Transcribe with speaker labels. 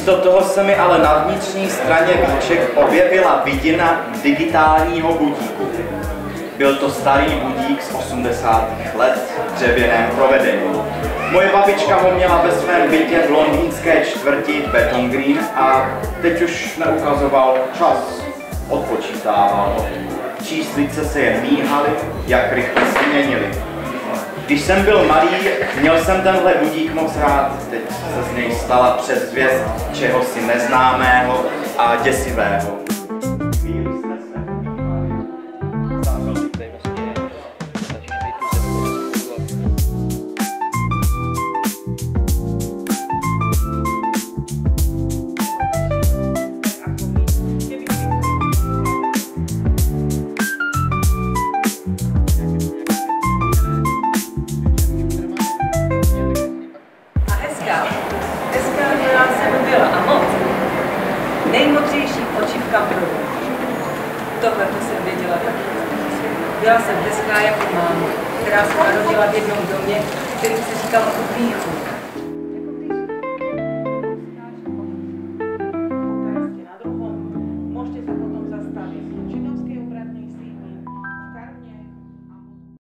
Speaker 1: Místo toho se mi ale na vnitřní straně víček objevila vidina digitálního budíku. Byl to starý budík z 80. let, dřevěném provedení. Moje babička ho měla ve svém bytě v londýnské čtvrti Bethnal Green a teď už neukazoval čas, odpočítával. Číslice se jen míhaly, jak rychle se měnily. Když jsem byl malý, měl jsem tenhle budík moc rád, teď se z něj stala předzvěst čehosi neznámého a děsivého.
Speaker 2: Nejmodřejší oči v kampru. Tohle to jsem věděla taky. Byla jsem hezká jako máma, která se narodila v jednom domě, který se říkal Upíchu.